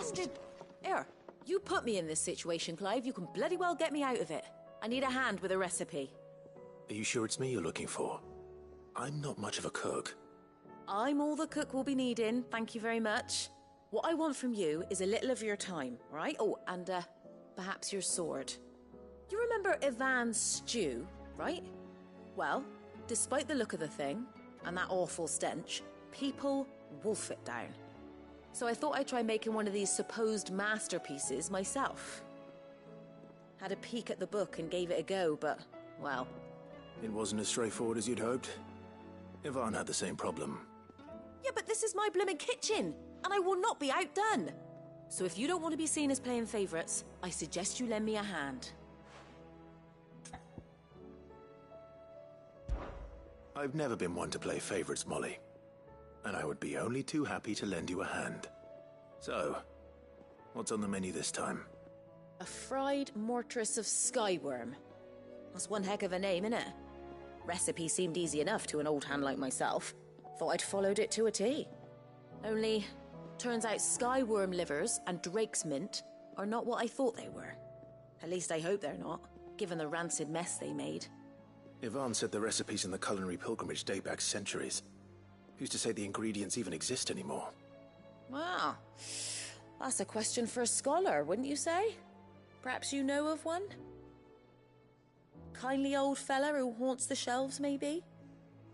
blasted... Here, you put me in this situation, Clive. You can bloody well get me out of it. I need a hand with a recipe. Are you sure it's me you're looking for? I'm not much of a cook. I'm all the cook will be needing, thank you very much. What I want from you is a little of your time, right? Oh, and perhaps your sword. You remember Ivan's stew, right? Well, despite the look of the thing, and that awful stench, people wolf it down. So I thought I'd try making one of these supposed masterpieces myself. Had a peek at the book and gave it a go, but, well... It wasn't as straightforward as you'd hoped. Ivan had the same problem. Yeah, but this is my blooming kitchen, and I will not be outdone. So if you don't want to be seen as playing favourites, I suggest you lend me a hand. I've never been one to play favourites, Molly. And I would be only too happy to lend you a hand. So, what's on the menu this time? A fried mortress of skyworm. That's one heck of a name, innit? Recipe seemed easy enough to an old hand like myself. Thought I'd followed it to a T. Only, turns out skyworm livers and drake's mint are not what I thought they were. At least I hope they're not, given the rancid mess they made. Ivan said the recipes in the culinary pilgrimage date back centuries. Who's to say the ingredients even exist anymore? Wow. That's a question for a scholar, wouldn't you say? Perhaps you know of one? Kindly old fella who haunts the shelves, maybe?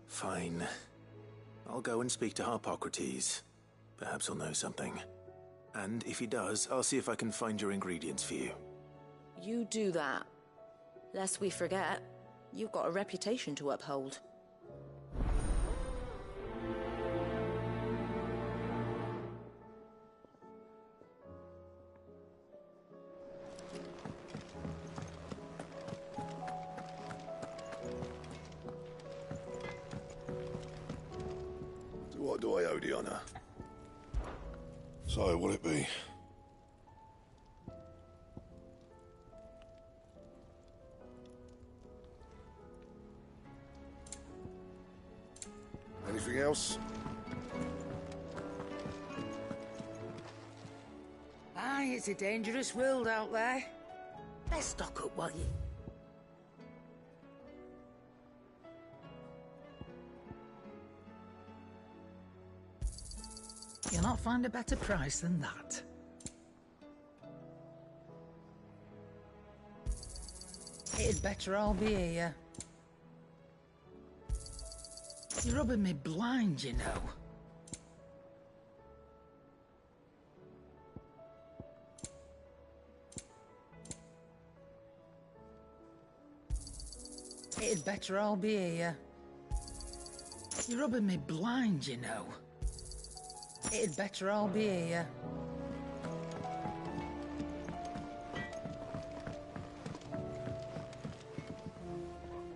Fine. I'll go and speak to Harpocrates. Perhaps he'll know something. And if he does, I'll see if I can find your ingredients for you. You do that. Lest we forget, you've got a reputation to uphold. What do I owe the honour? So, what'll it be? Anything else? Aye, it's a dangerous world out there. Let's stock up while you... You'll not find a better price than that. It'd better all be here. You're rubbing me blind, you know. It'd better all be here. You're rubbing me blind, you know. It'd better all be here.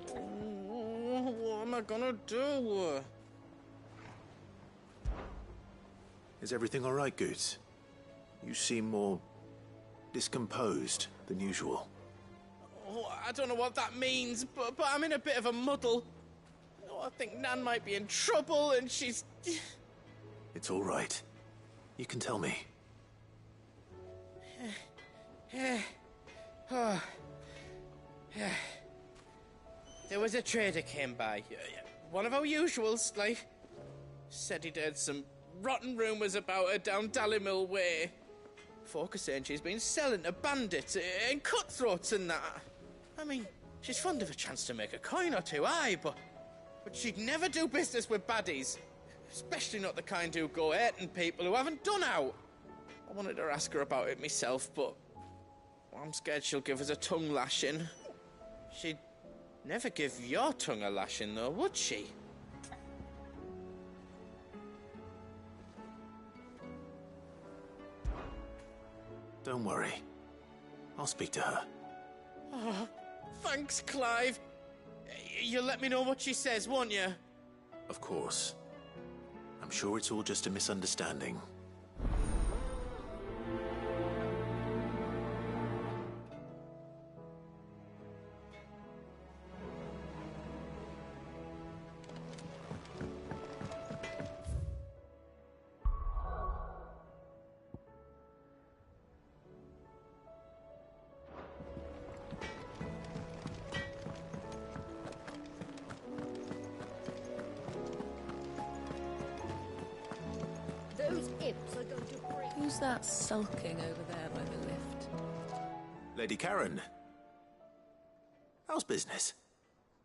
What am I gonna do? Is everything all right, Goots? You seem more discomposed than usual. Oh, I don't know what that means, but I'm in a bit of a muddle. Oh, I think Nan might be in trouble, and she's... It's all right. You can tell me. There was a trader came by. One of our usuals, like. Said he'd heard some rotten rumours about her down Dallymill Way. Folk are saying she's been selling to bandits and cutthroats and that. I mean, she's fond of a chance to make a coin or two, aye, but she'd never do business with baddies. Especially not the kind who go hurting people who haven't done out. I wanted to ask her about it myself, but I'm scared she'll give us a tongue lashing. She'd never give your tongue a lashing, though, would she? Don't worry. I'll speak to her. Oh, thanks, Clive. You'll let me know what she says, won't you? Of course. I'm sure it's all just a misunderstanding. Who's that sulking over there by the lift? Lady Karen. How's business?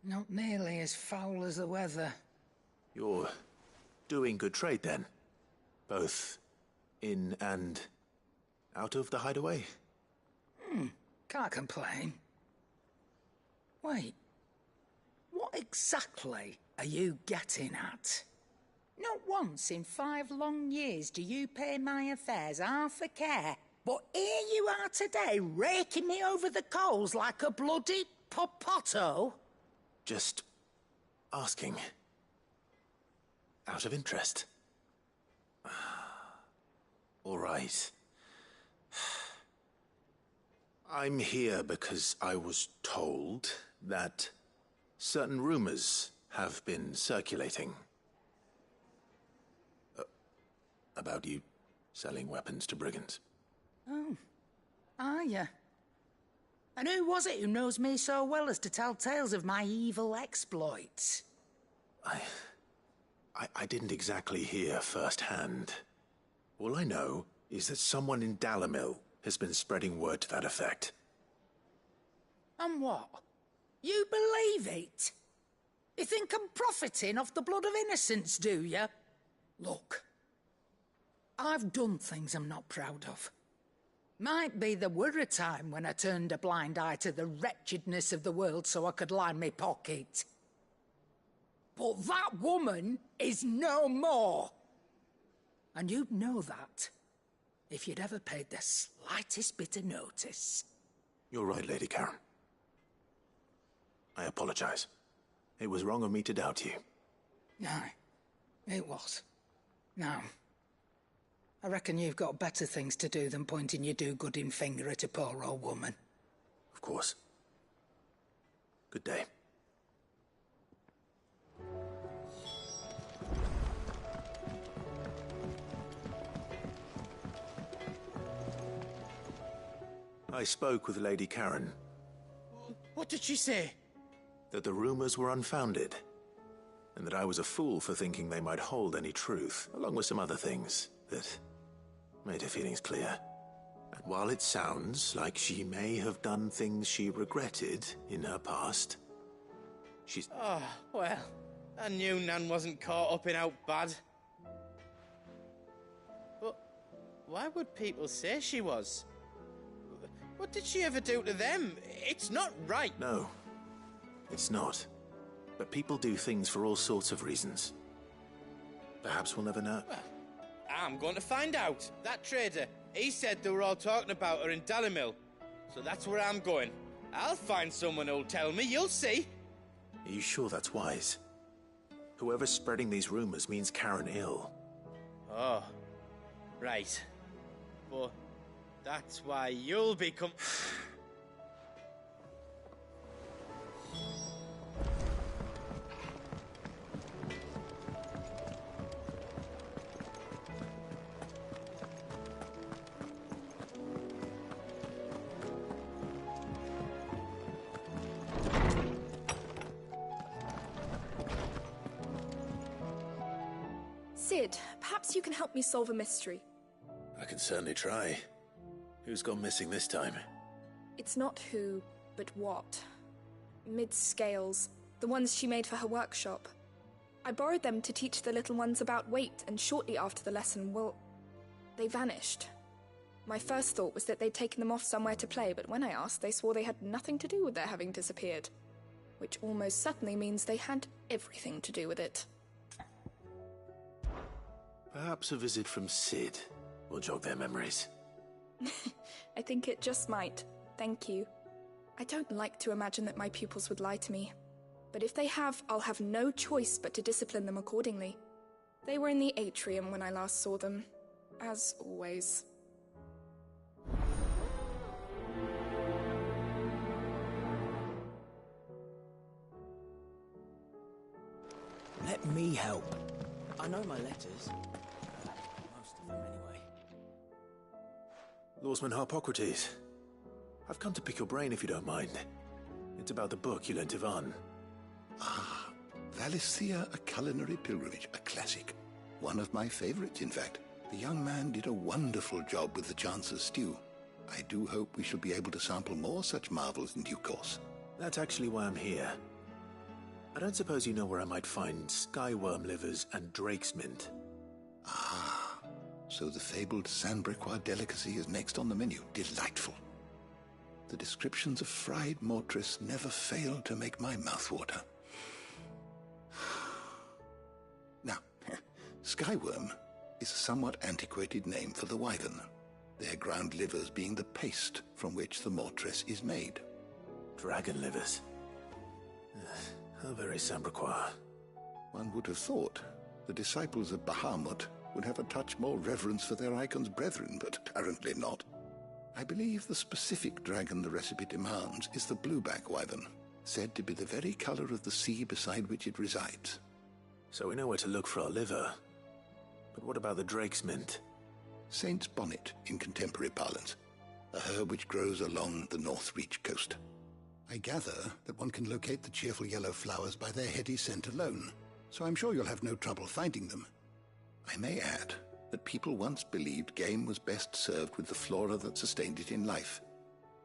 Not nearly as foul as the weather. You're doing good trade then? Both in and out of the hideaway? Can't complain. Wait. What exactly are you getting at? Not once in 5 long years do you pay my affairs half a care. But here you are today, raking me over the coals like a bloody popoto. Just asking. Out of interest. All right. I'm here because I was told that certain rumors have been circulating. About you selling weapons to brigands. Oh, are ya? And who was it who knows me so well as to tell tales of my evil exploits? I didn't exactly hear firsthand. All I know is that someone in Dalimil has been spreading word to that effect. And what? You believe it? You think I'm profiting off the blood of innocents, do you? Look, I've done things I'm not proud of. Might be there were a time when I turned a blind eye to the wretchedness of the world so I could line my pocket. But that woman is no more. And you'd know that if you'd ever paid the slightest bit of notice. You're right, Lady Karen. I apologize. It was wrong of me to doubt you. Aye, it was. Now, I reckon you've got better things to do than pointing your do-gooding finger at a poor old woman. Of course. Good day. I spoke with Lady Karen. What did she say? That the rumors were unfounded, and that I was a fool for thinking they might hold any truth, along with some other things that made her feelings clear. And while it sounds like she may have done things she regretted in her past, she's... Oh, well, I knew Nan wasn't caught up in out bad. But why would people say she was? What did she ever do to them? It's not right. No, it's not. But people do things for all sorts of reasons. Perhaps we'll never know. Well, I'm going to find out. That trader, he said they were all talking about her in Dalimil. So that's where I'm going. I'll find someone who'll tell me, you'll see. Are you sure that's wise? Whoever's spreading these rumors means Karen ill. Oh, right. But that's why you'll become... Sid, perhaps you can help me solve a mystery. I can certainly try. Who's gone missing this time? It's not who, but what. Mid's scales, the ones she made for her workshop. I borrowed them to teach the little ones about weight, and shortly after the lesson, well, they vanished. My first thought was that they'd taken them off somewhere to play, but when I asked, they swore they had nothing to do with their having disappeared. Which almost certainly means they had everything to do with it. Perhaps a visit from Sid will jog their memories. I think it just might. Thank you. I don't like to imagine that my pupils would lie to me. But if they have, I'll have no choice but to discipline them accordingly. They were in the atrium when I last saw them. As always. Let me help. I know my letters. Most of them, anyway. Lawsman Harpocrates. I've come to pick your brain if you don't mind. It's about the book you lent Ivan. Ah, Valisthea, A Culinary Pilgrimage, a classic. One of my favorites, in fact. The young man did a wonderful job with the Chance's stew. I do hope we shall be able to sample more such marvels in due course. That's actually why I'm here. I don't suppose you know where I might find skyworm livers and drake's mint. Ah, so the fabled Sanbriquois delicacy is next on the menu. Delightful. The descriptions of fried mortris never fail to make my mouth water. Now, skyworm is a somewhat antiquated name for the wyvern, their ground livers being the paste from which the mortris is made. Dragon livers. How very Sambriquois. One would have thought the disciples of Bahamut would have a touch more reverence for their icon's brethren, but apparently not. I believe the specific dragon the recipe demands is the blueback wyvern, said to be the very color of the sea beside which it resides. So we know where to look for our liver. But what about the drake's mint? Saint's bonnet in contemporary parlance, a herb which grows along the North Reach coast. I gather that one can locate the cheerful yellow flowers by their heady scent alone, so I'm sure you'll have no trouble finding them. I may add that people once believed game was best served with the flora that sustained it in life,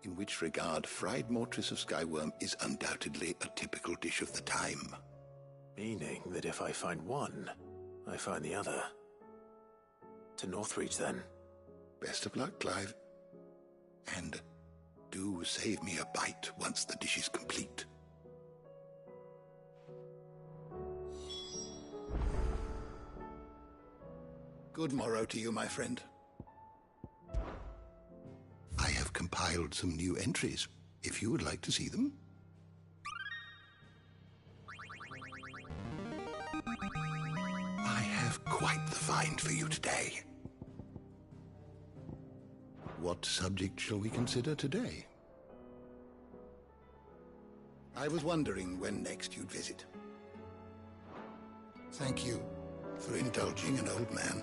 in which regard fried mortris of skyworm is undoubtedly a typical dish of the time. Meaning that if I find one, I find the other. To Northreach, then. Best of luck, Clive. And do save me a bite once the dish is complete. Good morrow to you, my friend. I have compiled some new entries, if you would like to see them. I have quite the find for you today. What subject shall we consider today? I was wondering when next you'd visit. Thank you for indulging an old man.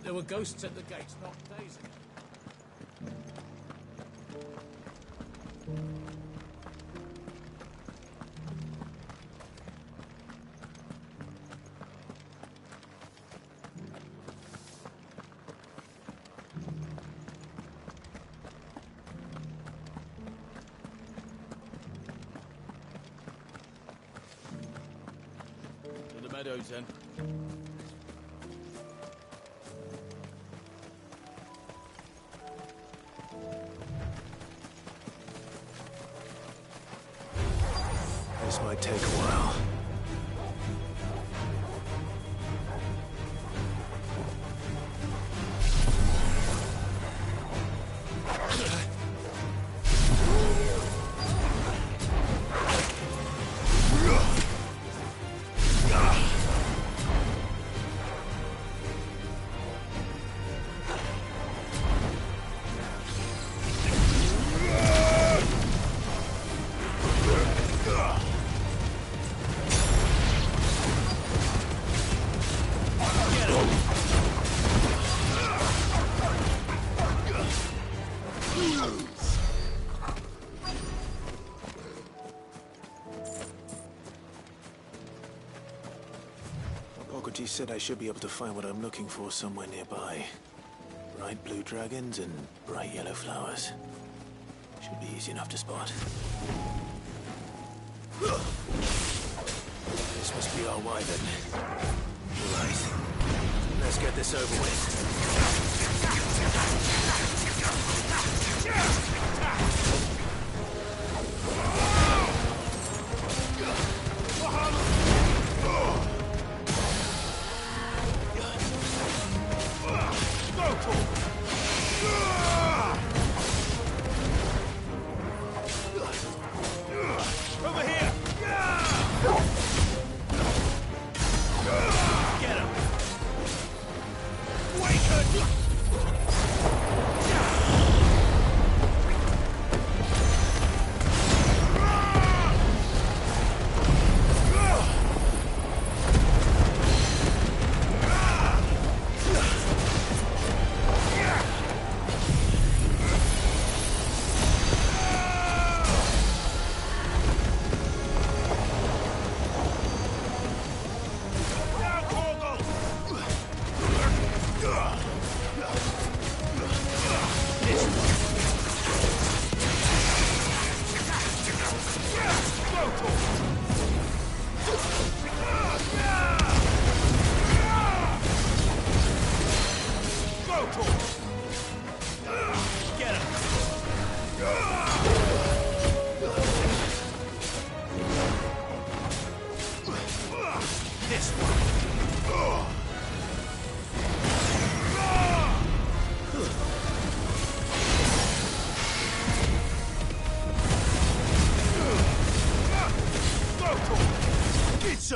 There were ghosts at the gates not days ago. To the meadows, then. This might take a while. Hippocrates said I should be able to find what I'm looking for somewhere nearby. Bright blue dragons and bright yellow flowers. Should be easy enough to spot. This must be our wyvern. Right. Let's get this over with.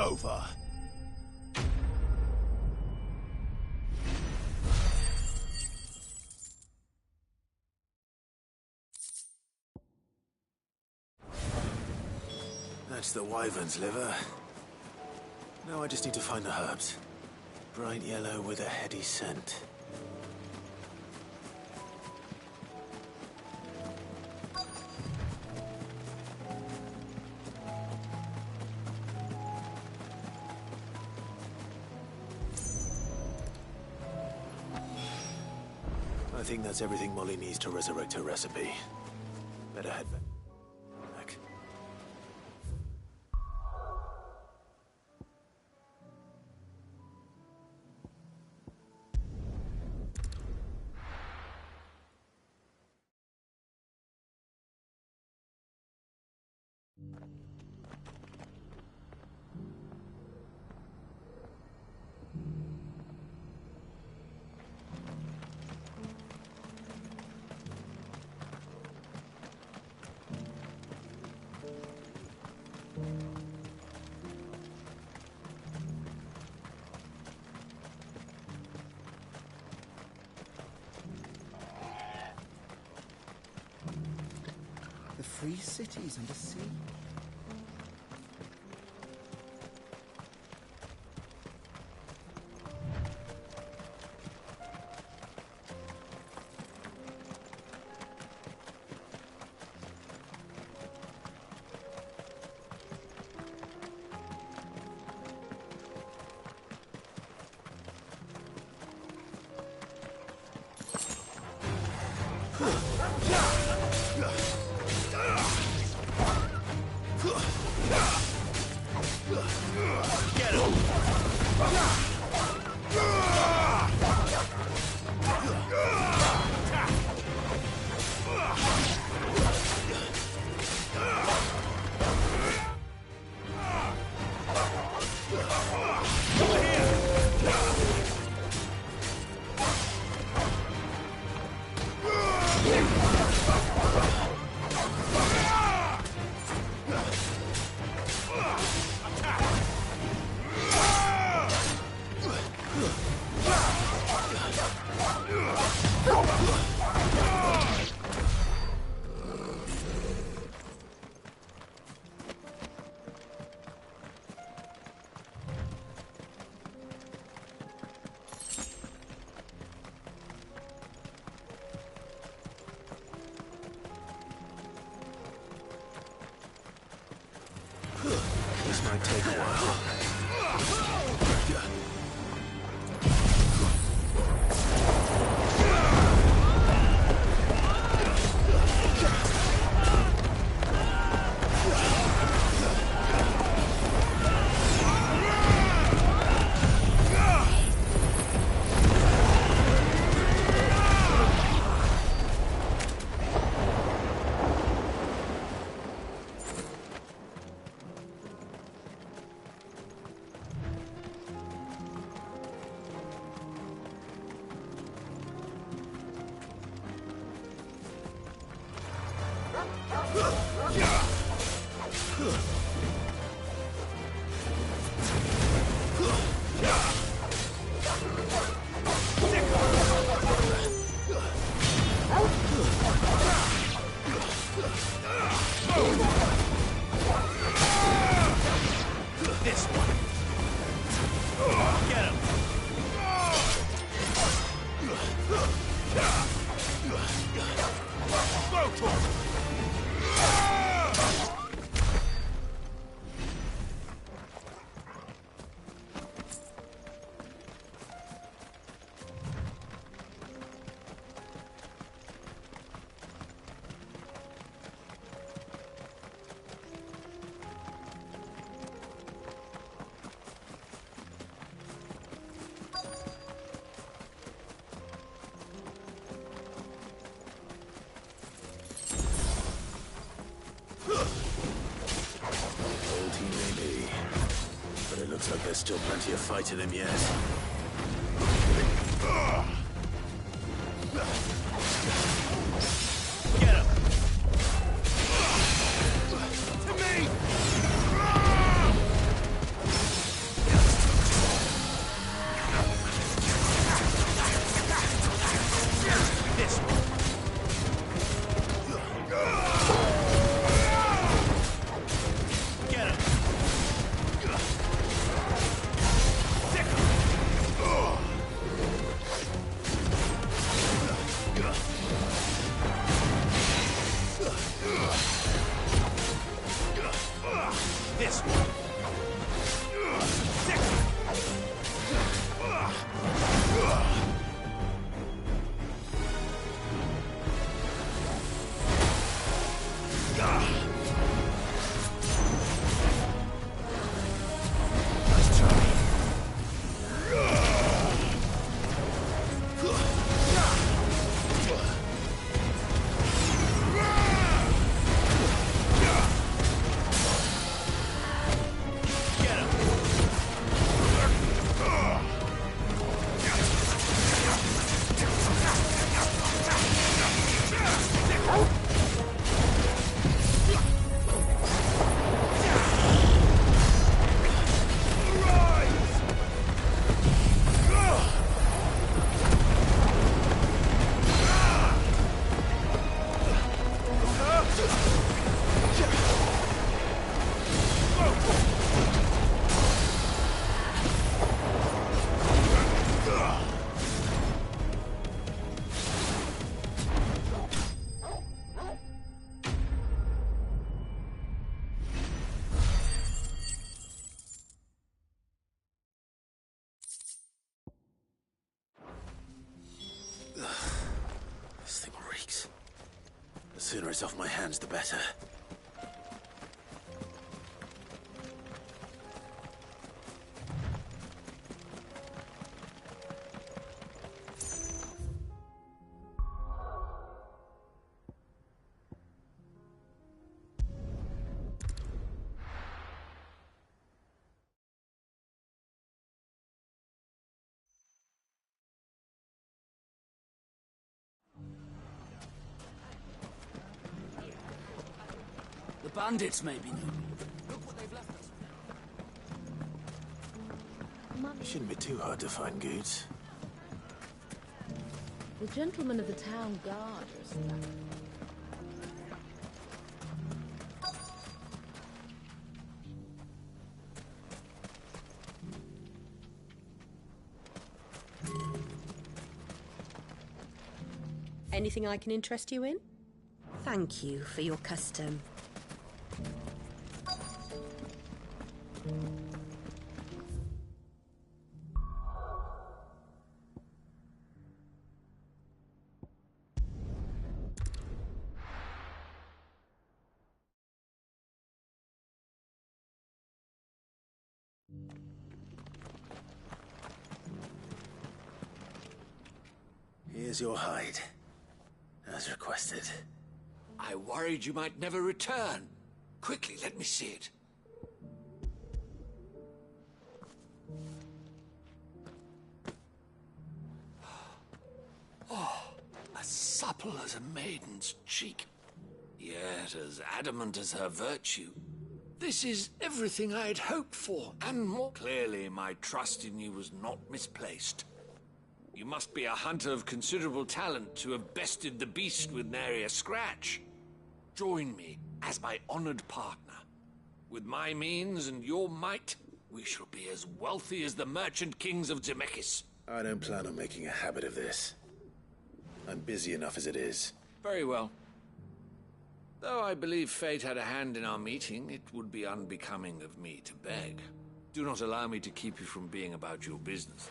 over. That's the wyvern's liver. Now I just need to find the herbs. Bright yellow with a heady scent. I think that's everything Molly needs to resurrect her recipe. Better head back. The free cities under sea. This might take a while. This one. Get him. Go to him. Looks like there's still plenty of fight in him yet. Get him! To me! sooner it's off my hands, the better. The bandits may be new. Look what they've left us. It shouldn't be too hard to find goods. The gentlemen of the town guard are stuck. Anything I can interest you in? Thank you for your custom. Here's your hide, as requested. I worried you might never return. Quickly, let me see it. Oh, as supple as a maiden's cheek, yet as adamant as her virtue. This is everything I'd hoped for, and more. Clearly, my trust in you was not misplaced. You must be a hunter of considerable talent to have bested the beast with nary a scratch. Join me as my honored partner. With my means and your might, we shall be as wealthy as the merchant kings of Zemeckis. I don't plan on making a habit of this. I'm busy enough as it is. Very well. Though I believe fate had a hand in our meeting, it would be unbecoming of me to beg. Do not allow me to keep you from being about your business.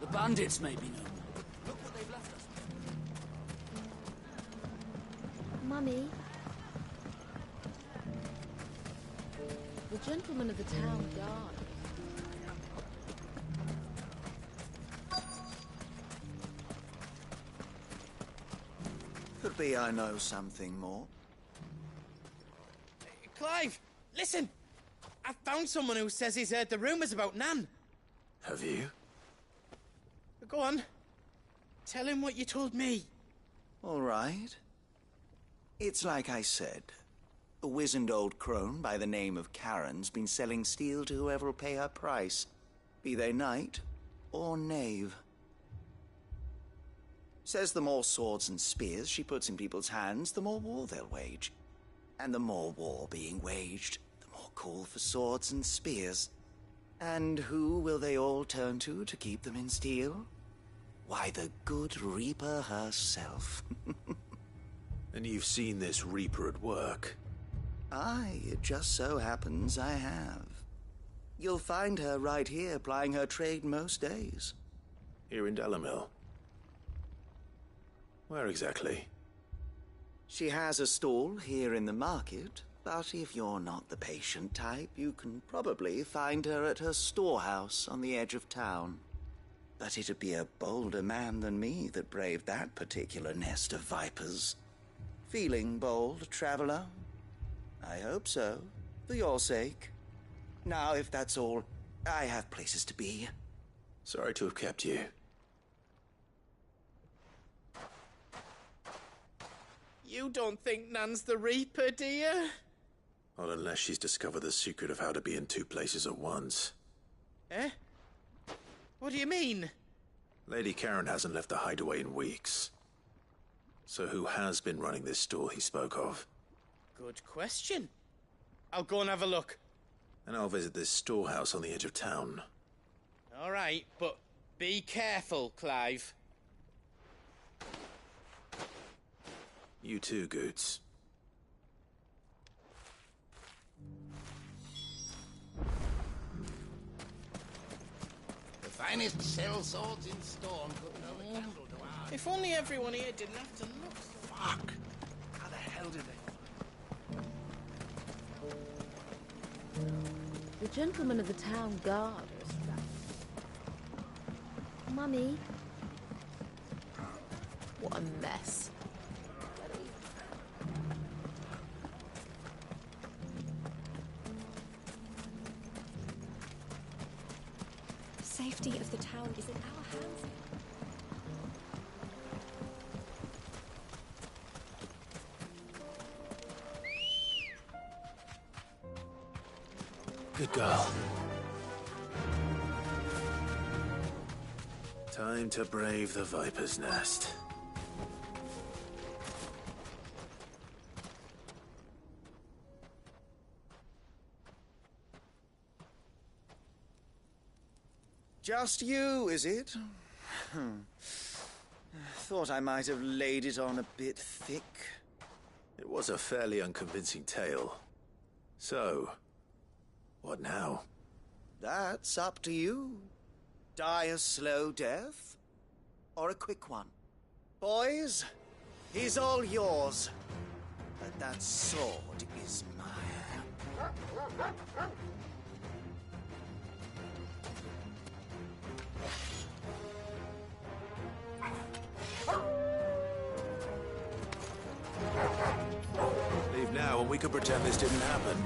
The bandits may be no more. Look what they've left us. Mummy? The gentlemen of the town guard. Could be I know something more. Clive, listen! I found someone who says he's heard the rumours about Nan. Have you? Go on. Tell him what you told me. All right. It's like I said. A wizened old crone by the name of Karen's been selling steel to whoever'll pay her price, be they knight or knave. Says the more swords and spears she puts in people's hands, the more war they'll wage. And the more war being waged, the more call for swords and spears. And who will they all turn to keep them in steel? Why, the good Reaper herself. And you've seen this Reaper at work? Aye, it just so happens I have. You'll find her right here plying her trade most days. Here in Dalimil? Where exactly? She has a stall here in the market, but if you're not the patient type, you can probably find her at her storehouse on the edge of town. But it'd be a bolder man than me that braved that particular nest of vipers. Feeling bold, traveler? I hope so, for your sake. Now, if that's all, I have places to be. Sorry to have kept you. You don't think Nan's the Reaper, do you? Not unless she's discovered the secret of how to be in two places at once. Eh? What do you mean? Lady Karen hasn't left the hideaway in weeks. So who has been running this stall he spoke of? Good question. I'll go and have a look. And I'll visit this storehouse on the edge of town. All right, but be careful, Clive. You too, Goots. The finest shell swords in Storm couldn't hold a candle to ours. If only everyone here didn't have to look. Fuck! How the hell did they... The gentlemen of the town guard are strapped. Mummy. What a mess. The safety of the town is in our hands. Good girl. Time to brave the Viper's Nest. Just you, is it? Thought I might have laid it on a bit thick. It was a fairly unconvincing tale. So, what now? That's up to you. Die a slow death, or a quick one. Boys, he's all yours. But that sword is mine. Leave now and we could pretend this didn't happen.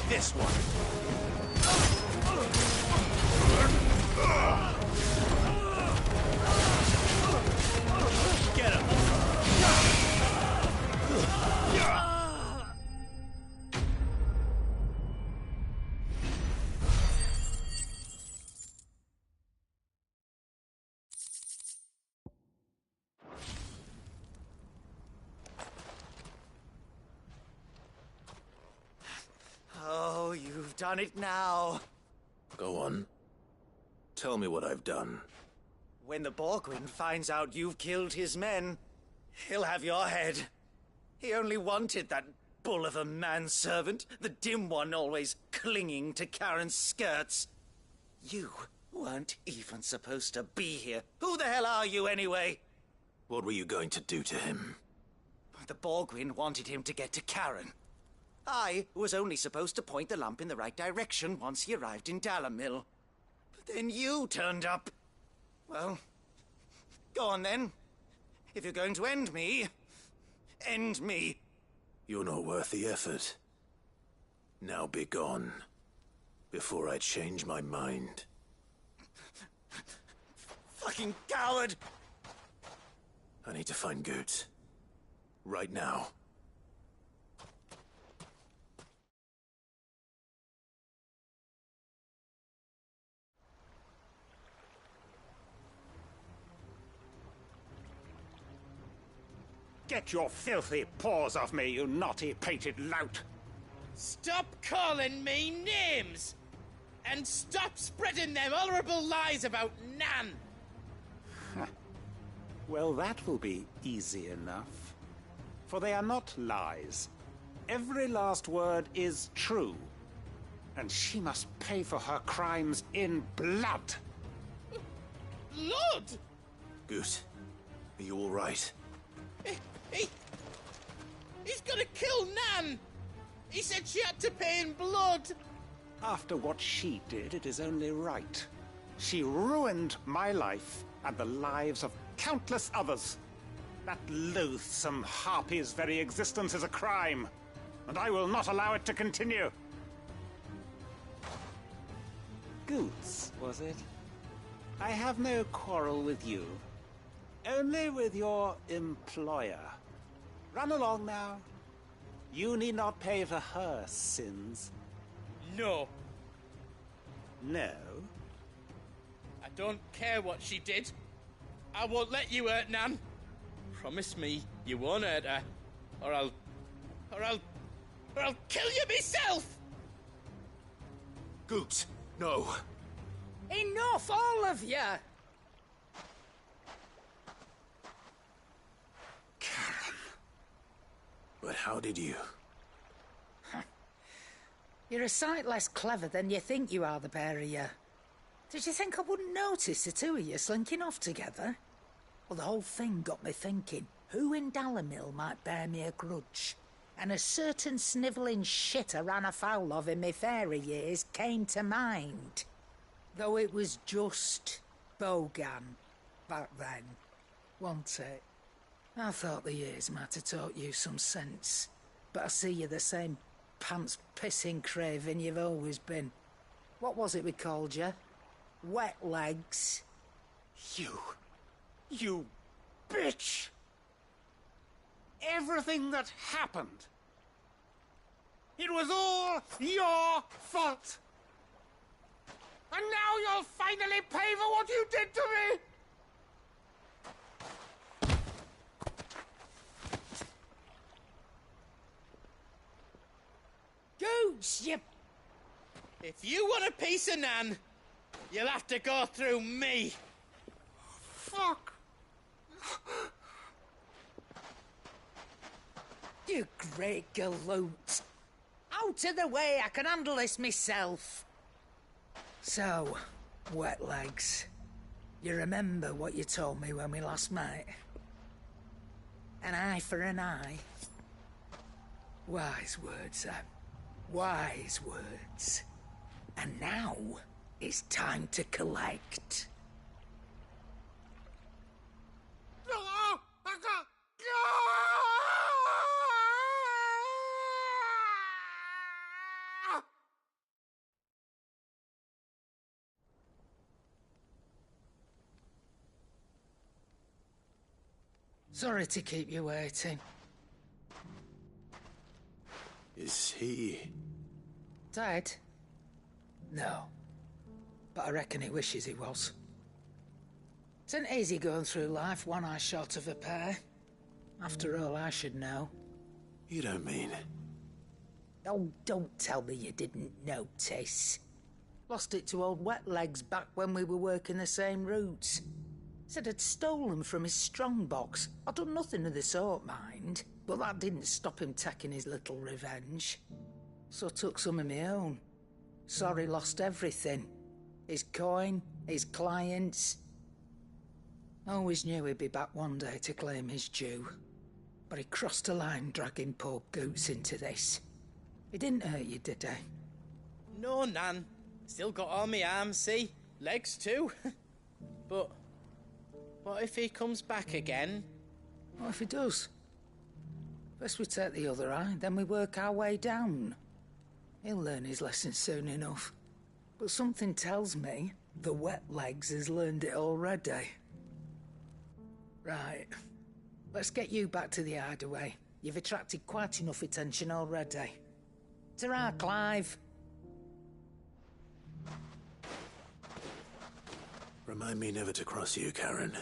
This one. Get him. Oh, you've done it now. Go on. Tell me what I've done. When the Borgwyn finds out you've killed his men, he'll have your head. He only wanted that bull of a manservant, the dim one always clinging to Karen's skirts. You weren't even supposed to be here. Who the hell are you anyway? What were you going to do to him? The Borgwyn wanted him to get to Karen. I was only supposed to point the lamp in the right direction once he arrived in Dalamil. But then you turned up. Well, go on then. If you're going to end me, end me. You're not worth the effort. Now be gone, before I change my mind. Fucking coward! I need to find Goetz. Right now. Get your filthy paws off me, you naughty-pated lout! Stop calling me names! And stop spreading them horrible lies about Nan! Well, that will be easy enough. For they are not lies. Every last word is true. And she must pay for her crimes in blood. Blood? Goetz, are you all right? He's gonna kill Nan! He said she had to pay in blood! After what she did, it is only right. She ruined my life and the lives of countless others. That loathsome harpy's very existence is a crime, and I will not allow it to continue. Goetz, was it? I have no quarrel with you. Only with your employer. Run along now. You need not pay for her sins. No. No? I don't care what she did. I won't let you hurt Nan. Promise me you won't hurt her, or I'll kill you myself! Goetz, no. Enough, all of you! But how did you? You're a sight less clever than you think you are, the pair of you. Did you think I wouldn't notice the two of you slinking off together? Well, the whole thing got me thinking, who in Dalamil might bear me a grudge? And a certain snivelling shit I ran afoul of in my fairy years came to mind. Though it was just Bogan back then, wasn't it? I thought the years might have taught you some sense, but I see you're the same pants-pissing craven you've always been. What was it we called you? Wet legs? You bitch! Everything that happened, it was all your fault! And now you'll finally pay for what you did to me! Goetz, you... If you want a piece of Nan, you'll have to go through me. Fuck! You great galoot. Out of the way, I can handle this myself. So, wet legs, you remember what you told me when we last met? An eye for an eye. Wise words, Sam. Wise words. And now, it's time to collect. Sorry to keep you waiting. Is he... Dead? No. But I reckon he wishes he was. It isn't easy going through life one eye short of a pair. After all, I should know. You don't mean... Oh, don't tell me you didn't notice. Lost it to old Wet Legs back when we were working the same routes. Said I'd stolen from his strongbox. I'd done nothing of the sort, mind. But that didn't stop him taking his little revenge. So I took some of my own. Sorry, lost everything. His coin, his clients. Always knew he'd be back one day to claim his due. But he crossed a line dragging poor Goots into this. He didn't hurt you, did he? No, Nan. Still got all my arms, see? Legs too. But what if he comes back again? What if he does? First we take the other eye, then we work our way down. He'll learn his lesson soon enough. But something tells me the wet legs has learned it already. Right. Let's get you back to the hideaway. You've attracted quite enough attention already. Ta-ra, Clive. Remind me never to cross you, Karen.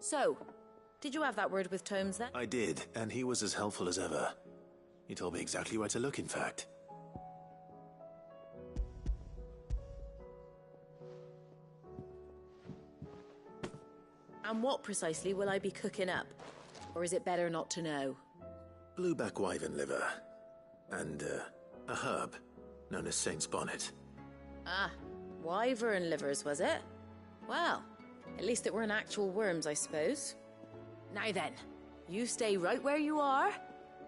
So, did you have that word with Tomes then? I did, and he was as helpful as ever. He told me exactly where to look, in fact. And what precisely will I be cooking up? Or is it better not to know? Blueback wyvern liver. And, a herb known as Saint's Bonnet. Ah, wyvern livers, was it? Well, at least it weren't actual worms, I suppose. Now then, you stay right where you are.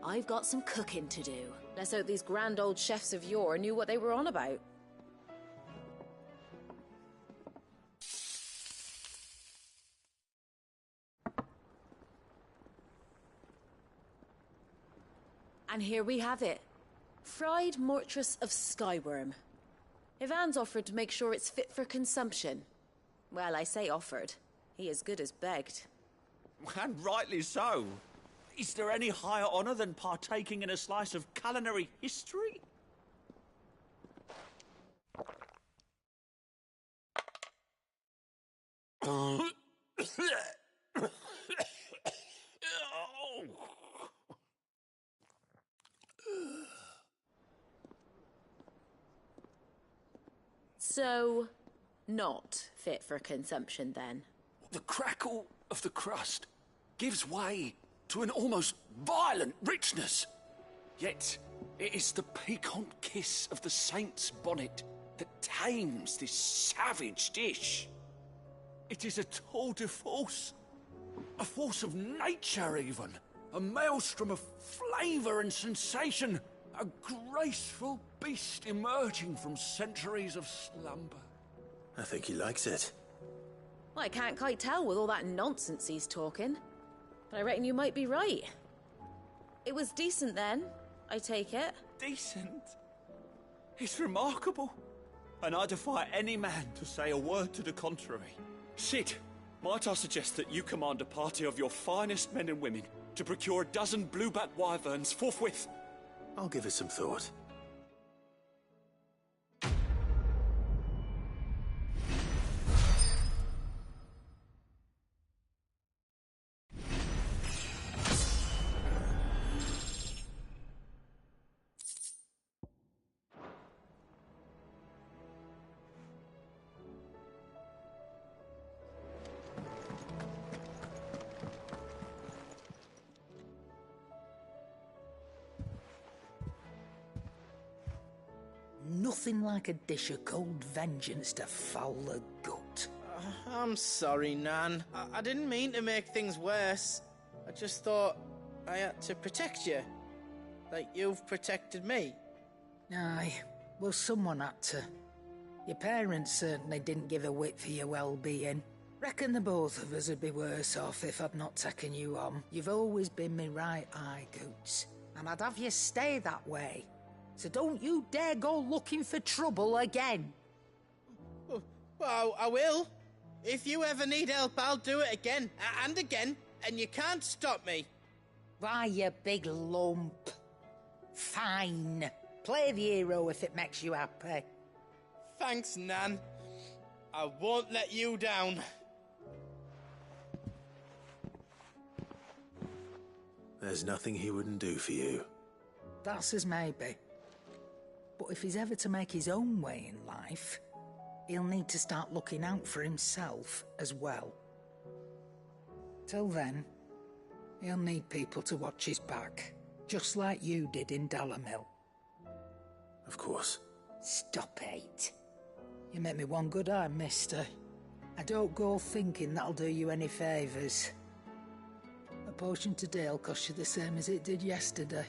I've got some cooking to do. Let's hope these grand old chefs of yore knew what they were on about. And here we have it. Fried mortress of skyworm. Ivan's offered to make sure it's fit for consumption. Well, I say offered. He as good as begged. And rightly so. Is there any higher honour than partaking in a slice of culinary history? So, not fit for consumption then? The crackle of the crust gives way to an almost violent richness. Yet, it is the piquant kiss of the Saint's Bonnet that tames this savage dish. It is a tour de force, a force of nature even, a maelstrom of flavour and sensation, a graceful beast emerging from centuries of slumber. I think he likes it. Well, I can't quite tell with all that nonsense he's talking. But I reckon you might be right. It was decent then, I take it. Decent? It's remarkable. And I defy any man to say a word to the contrary. Sid, might I suggest that you command a party of your finest men and women to procure a dozen blueback wyverns forthwith? I'll give it some thought. Nothing like a dish of cold vengeance to foul the gut. I'm sorry, Nan. I didn't mean to make things worse. I just thought I had to protect you. Like you've protected me. Aye, well, someone had to. Your parents certainly didn't give a whit for your well-being. Reckon the both of us would be worse off if I'd not taken you on. You've always been me right eye, Goots. And I'd have you stay that way. So don't you dare go looking for trouble again. Well, I will. If you ever need help, I'll do it again and again, and you can't stop me. Why, you big lump. Fine. Play the hero if it makes you happy. Thanks, Nan. I won't let you down. There's nothing he wouldn't do for you. That's as maybe. But if he's ever to make his own way in life, he'll need to start looking out for himself as well. Till then, he'll need people to watch his back, just like you did in Dalamil. Of course. Stop it. You make me one good eye, mister. I don't go thinking that'll do you any favours. A potion today'll cost you the same as it did yesterday.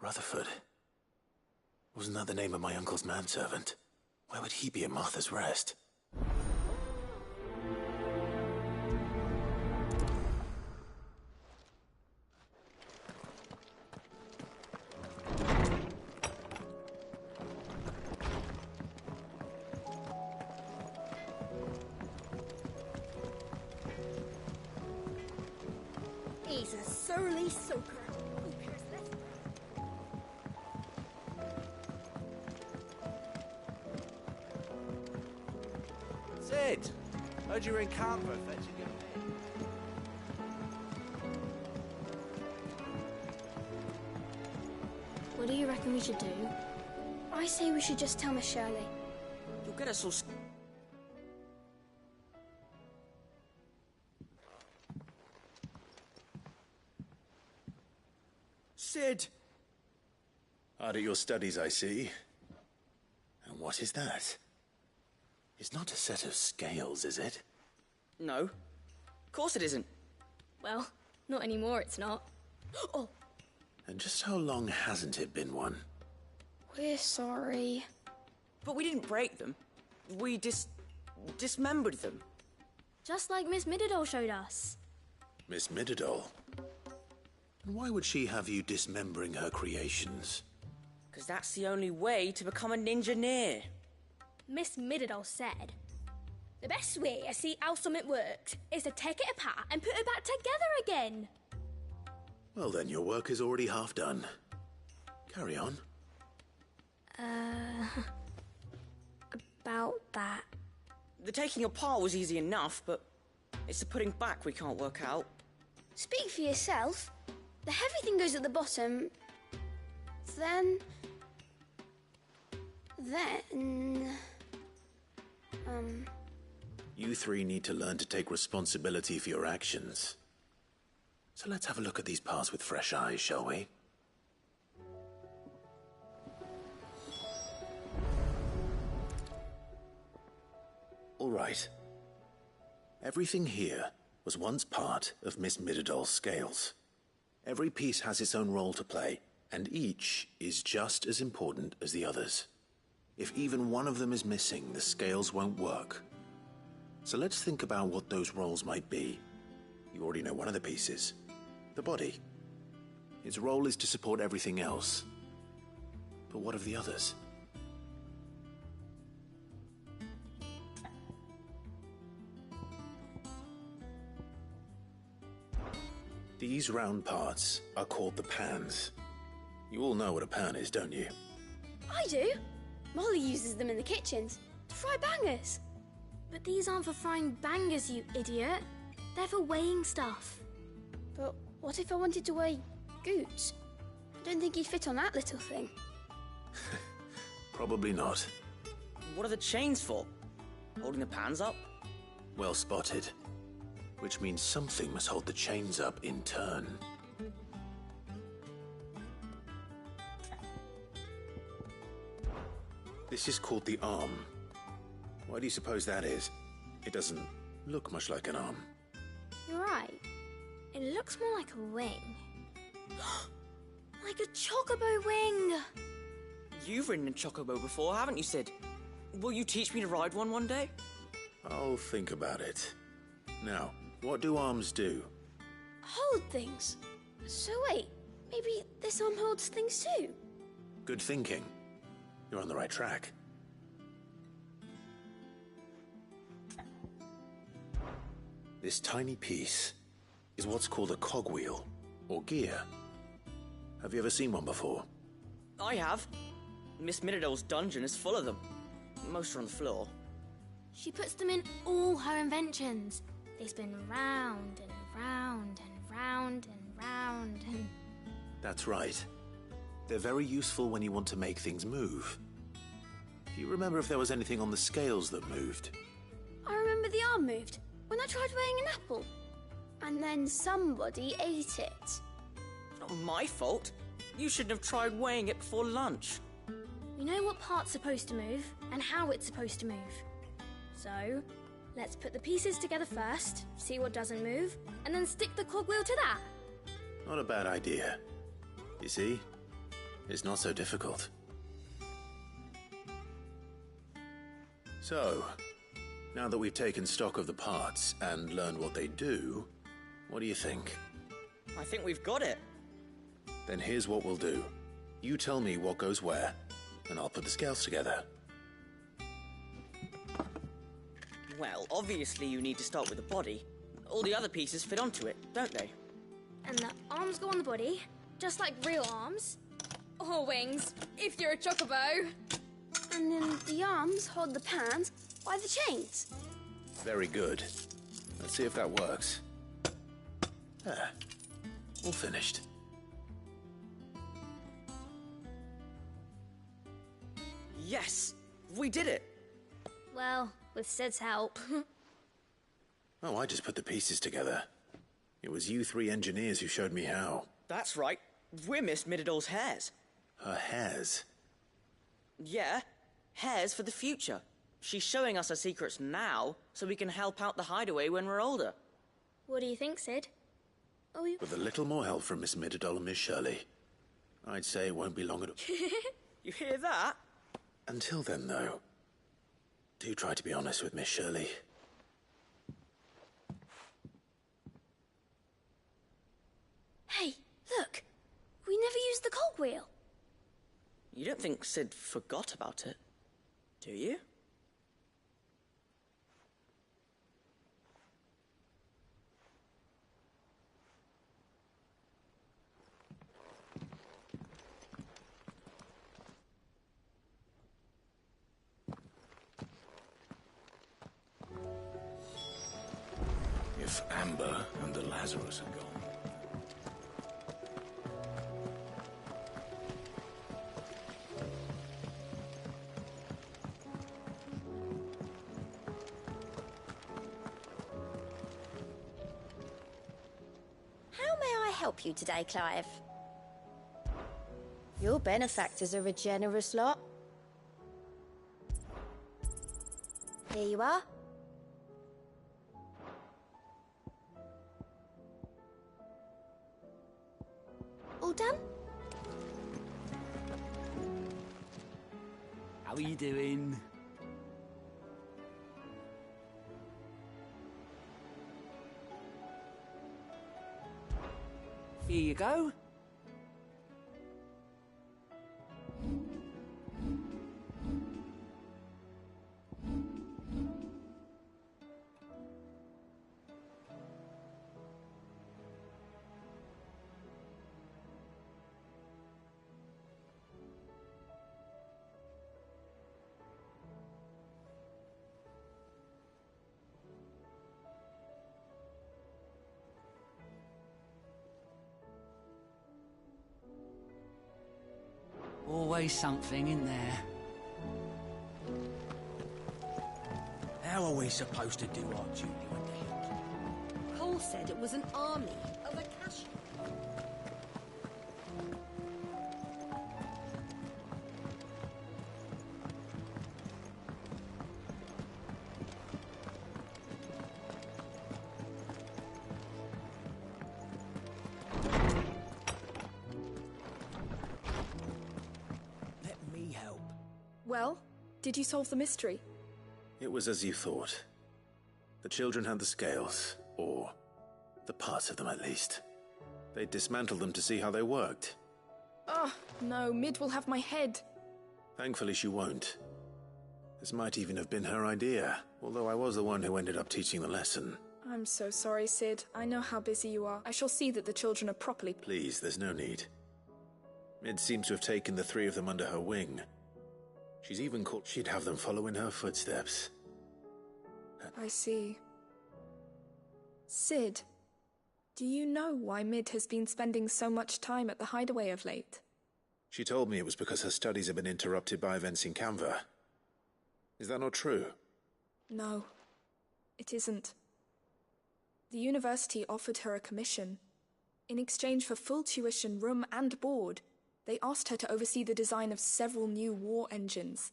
Rutherford. Wasn't that the name of my uncle's manservant? Why would he be at Martha's Rest? He's a surly soaker. Sid, heard you were in Canberra fetching your men. What do you reckon we should do? I say we should just tell Miss Shirley. You'll get us all... Sid! Hard at your studies, I see. And what is that? It's not a set of scales, is it? No. Of course it isn't. Well, not anymore, it's not. Oh! And just how long hasn't it been one? We're sorry. But we didn't break them. We dismembered them. Just like Miss Mididol showed us. Miss Mididol? And why would she have you dismembering her creations? Because that's the only way to become a ninja-neer. Miss Mididol said, the best way to see how something works is to take it apart and put it back together again. Well then, your work is already half done. Carry on. About that. The taking apart was easy enough, but it's the putting back we can't work out. Speak for yourself. The heavy thing goes at the bottom. Then... You three need to learn to take responsibility for your actions. So let's have a look at these parts with fresh eyes, shall we? All right. Everything here was once part of Miss Mididol's scales. Every piece has its own role to play, and each is just as important as the others. If even one of them is missing, the scales won't work. So let's think about what those roles might be. You already know one of the pieces. The body. Its role is to support everything else. But what of the others? These round parts are called the pans. You all know what a pan is, don't you? I do. Molly uses them in the kitchens to fry bangers. But these aren't for frying bangers, you idiot. They're for weighing stuff. But what if I wanted to weigh Goots? I don't think he'd fit on that little thing. Probably not. What are the chains for? Holding the pans up? Well spotted. Which means something must hold the chains up in turn. This is called the arm. Why do you suppose that is? It doesn't look much like an arm. You're right. It looks more like a wing. Like a chocobo wing! You've ridden a chocobo before, haven't you, Sid? Will you teach me to ride one day? I'll think about it. Now, what do arms do? Hold things. So wait, maybe this arm holds things too? Good thinking. You're on the right track. This tiny piece is what's called a cogwheel, or gear. Have you ever seen one before? I have. Miss Middledale's dungeon is full of them. Most are on the floor. She puts them in all her inventions. They spin round and round and round and round and... That's right. They're very useful when you want to make things move. Do you remember if there was anything on the scales that moved? I remember the arm moved when I tried weighing an apple. And then somebody ate it. Not my fault. You shouldn't have tried weighing it before lunch. We know what part's supposed to move and how it's supposed to move. So, let's put the pieces together first, see what doesn't move, and then stick the cogwheel to that. Not a bad idea. You see? It's not so difficult. So, now that we've taken stock of the parts and learned what they do, what do you think? I think we've got it. Then here's what we'll do. You tell me what goes where, and I'll put the scales together. Well, obviously you need to start with the body. All the other pieces fit onto it, don't they? And the arms go on the body, just like real arms. Or wings, if you're a chocobo. And then the arms hold the pans by the chains. Very good. Let's see if that works. There. All finished. Yes! We did it! Well, with Sid's help. Oh, I just put the pieces together. It was you three engineers who showed me how. That's right. We're Miss Middledale's hares. Her hairs? Yeah, hares for the future. She's showing us her secrets now, so we can help out the hideaway when we're older. What do you think, Sid? With a little more help from Miss Middledale and Miss Shirley, I'd say it won't be long at all. You hear that? Until then, though, do try to be honest with Miss Shirley. Hey, look! We never used the cogwheel. You don't think Sid forgot about it, do you? If Amber and the Lazarus are gone. How may I help you today, Clive? Your benefactors are a generous lot. Here you are. All done? How are you doing? Here you go. always something in there. How are we supposed to do our duty when Cole said it was an army of Akashi. Let me help. Well, did you solve the mystery? It was as you thought. The children had the scales, or the parts of them at least. They dismantled them to see how they worked. Oh, no, Mid will have my head. Thankfully she won't. This might even have been her idea, although I was the one who ended up teaching the lesson. I'm so sorry, Sid. I know how busy you are. I shall see that the children are properly... Please, there's no need. Mid seems to have taken the three of them under her wing. She's even caught she'd have them follow in her footsteps. I see. Sid, do you know why Mid has been spending so much time at the hideaway of late? She told me it was because her studies have been interrupted by events in Canva. Is that not true? No, it isn't. The university offered her a commission. In exchange for full tuition, room and board, they asked her to oversee the design of several new war engines.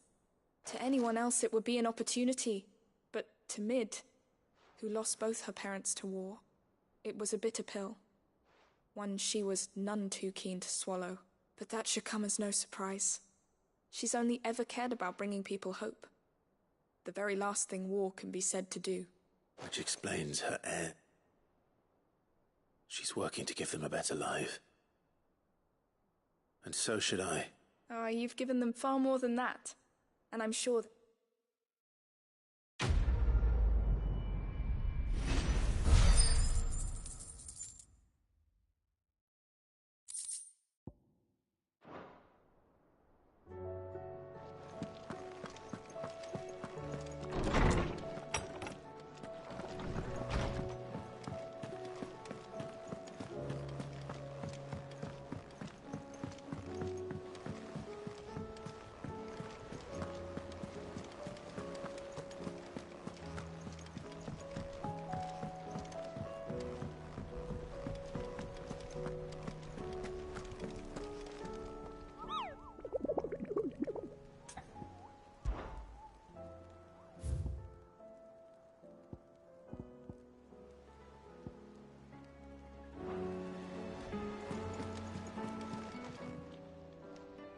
To anyone else it would be an opportunity, but to Mid, who lost both her parents to war, it was a bitter pill. One she was none too keen to swallow, but that should come as no surprise. She's only ever cared about bringing people hope. The very last thing war can be said to do. Which explains her air. She's working to give them a better life. And so should I. Ah, you've given them far more than that. And I'm sure that...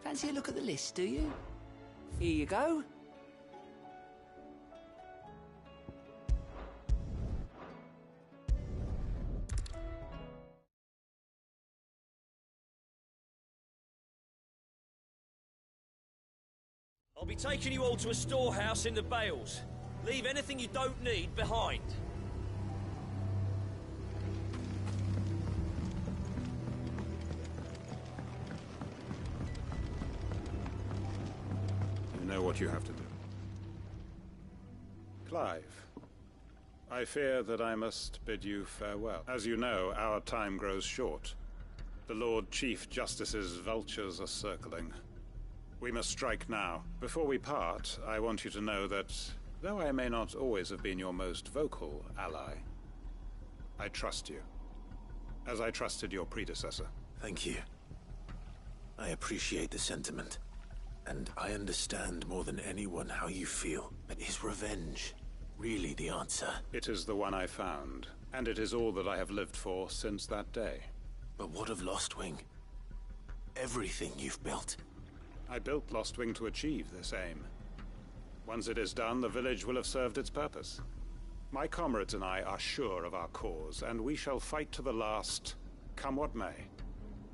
Fancy a look at the list, do you? Here you go. I'll be taking you all to a storehouse in the Bales. Leave anything you don't need behind. You know what you have to do. Clive, I fear that I must bid you farewell. As you know, our time grows short. The Lord Chief Justice's vultures are circling. We must strike now. Before we part, I want you to know that, though I may not always have been your most vocal ally, I trust you, as I trusted your predecessor. Thank you. I appreciate the sentiment, and I understand more than anyone how you feel. But is revenge really the answer? It is the one I found, and it is all that I have lived for since that day. But what of Lostwing? Everything you've built. I built Lostwing to achieve this aim. Once it is done, the village will have served its purpose. My comrades and I are sure of our cause, and we shall fight to the last, come what may.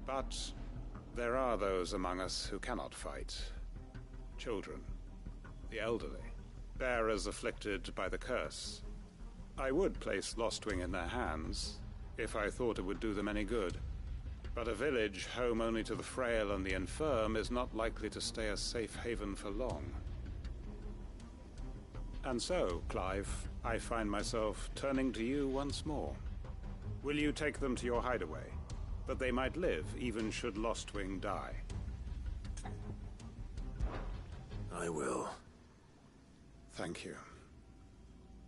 But there are those among us who cannot fight. Children, the elderly, bearers afflicted by the curse. I would place Lostwing in their hands, if I thought it would do them any good. But a village home only to the frail and the infirm is not likely to stay a safe haven for long. And so, Clive, I find myself turning to you once more. Will you take them to your hideaway, that they might live even should Lostwing die? I will. Thank you.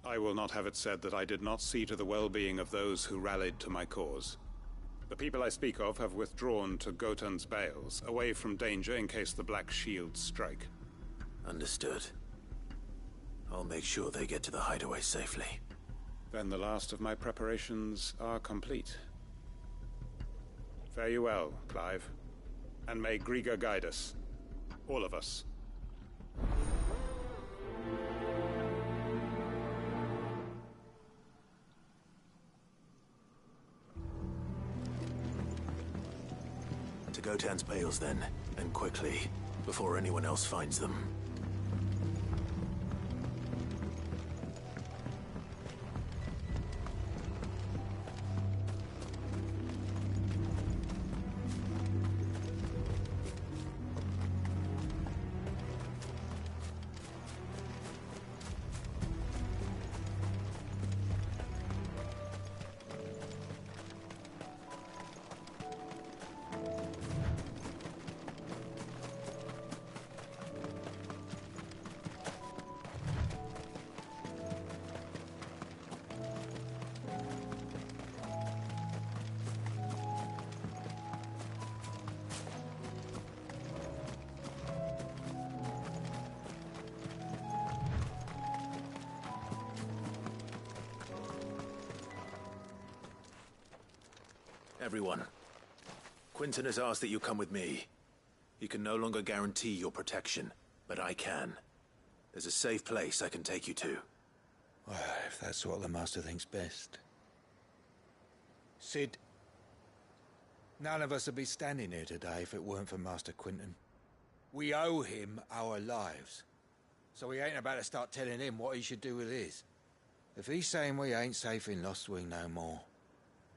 I will not have it said that I did not see to the well-being of those who rallied to my cause. The people I speak of have withdrawn to Gotan's Bales, away from danger in case the Black Shields strike. Understood. I'll make sure they get to the hideaway safely. Then the last of my preparations are complete. Fare you well, Clive. And may Griga guide us. All of us. To Gotan's Bales, then, and quickly, before anyone else finds them. Everyone, Quinton has asked that you come with me. He can no longer guarantee your protection, but I can. There's a safe place I can take you to. Well, if that's what the Master thinks best. Cid, none of us would be standing here today if it weren't for Master Quinton. We owe him our lives. So we ain't about to start telling him what he should do with his. If he's saying we ain't safe in Lostwing no more,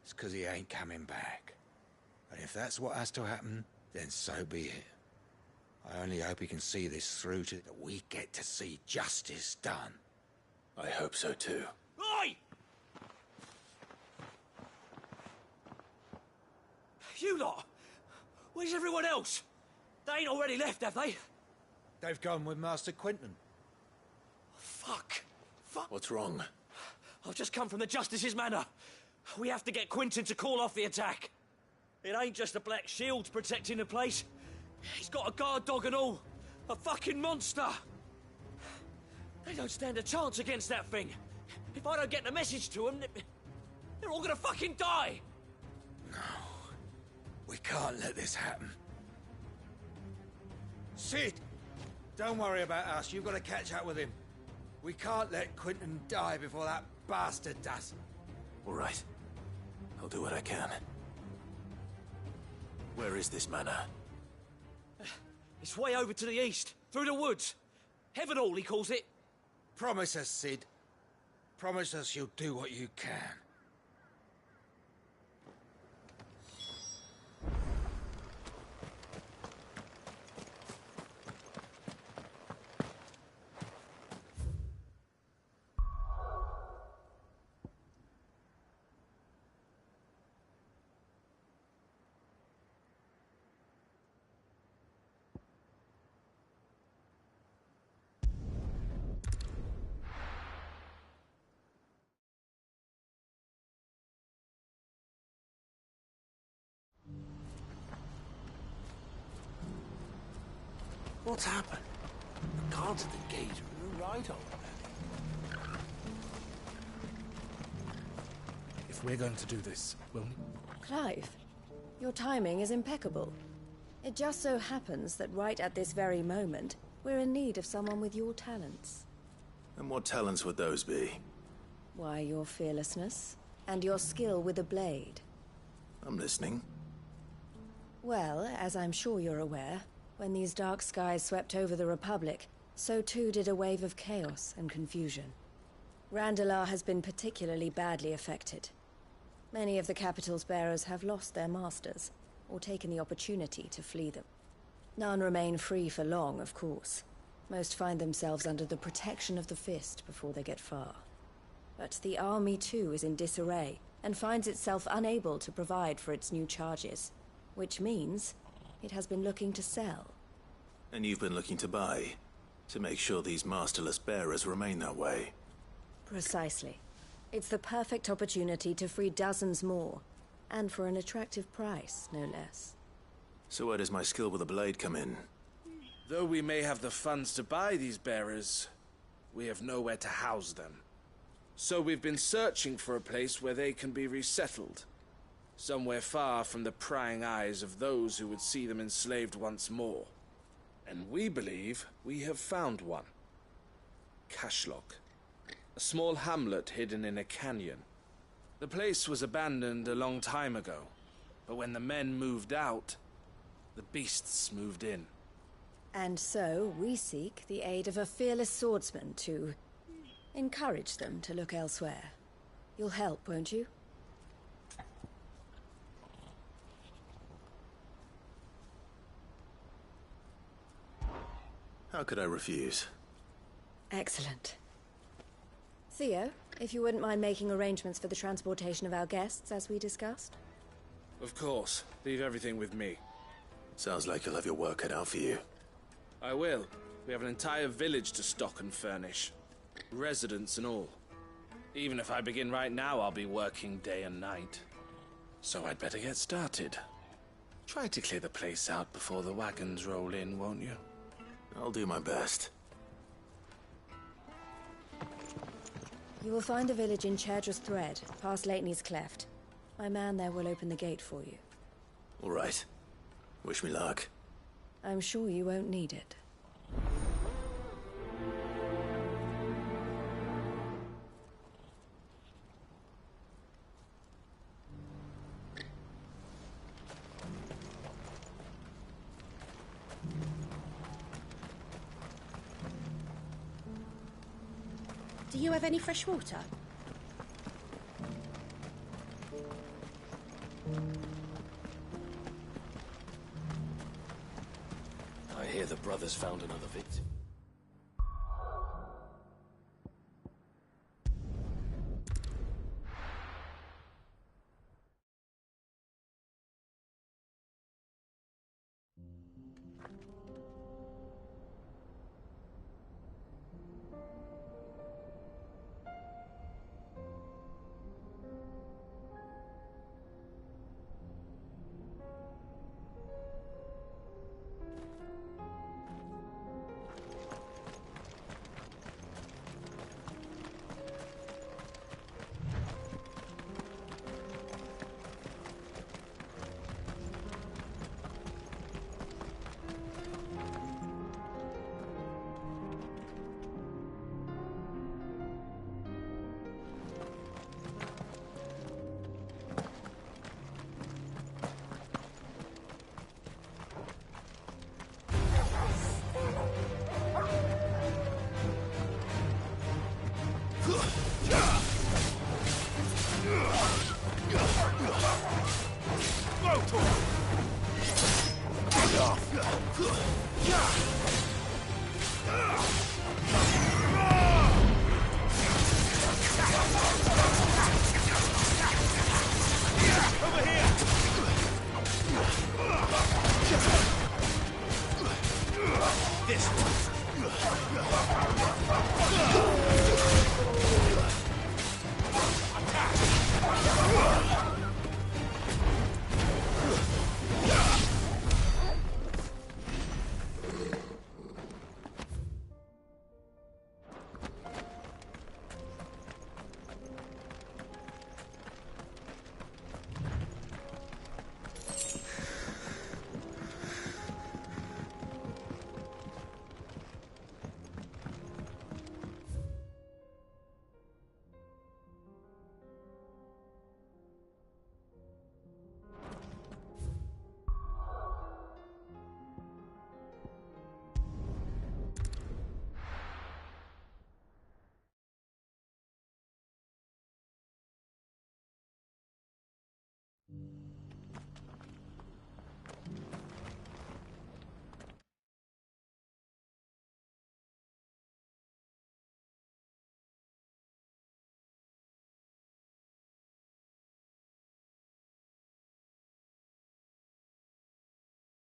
it's 'cause he ain't coming back. And if that's what has to happen, then so be it. I only hope he can see this through to that we get to see justice done. I hope so too. Oi! You lot! Where's everyone else? They ain't already left, have they? They've gone with Master Quinton. Fuck! What's wrong? I've just come from the Justice's manor. We have to get Quinton to call off the attack. It ain't just the Black Shields protecting the place. He's got a guard dog and all. A fucking monster. They don't stand a chance against that thing. If I don't get the message to them, they're all gonna fucking die. No. We can't let this happen. Cid! Don't worry about us. You've got to catch up with him. We can't let Quinton die before that bastard does. All right. I'll do what I can. Where is this manor? It's way over to the east, through the woods. Heavenhall, he calls it. Promise us, Cid. Promise us you'll do what you can. What's happened? The guards at the gate are right on. If we're going to do this, we'll... Clive, your timing is impeccable. It just so happens that right at this very moment, we're in need of someone with your talents. And what talents would those be? Why, your fearlessness, and your skill with a blade. I'm listening. Well, as I'm sure you're aware, when these dark skies swept over the Republic, so too did a wave of chaos and confusion. Randalar has been particularly badly affected. Many of the capital's bearers have lost their masters, or taken the opportunity to flee them. None remain free for long, of course. Most find themselves under the protection of the Fist before they get far. But the army too is in disarray, and finds itself unable to provide for its new charges, which means it has been looking to sell. And you've been looking to buy? To make sure these masterless bearers remain that way. Precisely. It's the perfect opportunity to free dozens more. And for an attractive price, no less. So where does my skill with the blade come in? Though we may have the funds to buy these bearers, we have nowhere to house them. So we've been searching for a place where they can be resettled. Somewhere far from the prying eyes of those who would see them enslaved once more. And we believe we have found one. Cashlock. A small hamlet hidden in a canyon. The place was abandoned a long time ago, but when the men moved out, the beasts moved in. And so we seek the aid of a fearless swordsman to encourage them to look elsewhere. You'll help, won't you? How could I refuse? Excellent. Theo, if you wouldn't mind making arrangements for the transportation of our guests, as we discussed. Of course. Leave everything with me. Sounds like you'll have your work cut out for you. I will. We have an entire village to stock and furnish. Residents and all. Even if I begin right now, I'll be working day and night. So I'd better get started. Try to clear the place out before the wagons roll in, won't you? I'll do my best. You will find a village in Chairdress Thread, past Lateney's Cleft. My man there will open the gate for you. All right. Wish me luck. I'm sure you won't need it. Do you have any fresh water? I hear the brothers found another victim.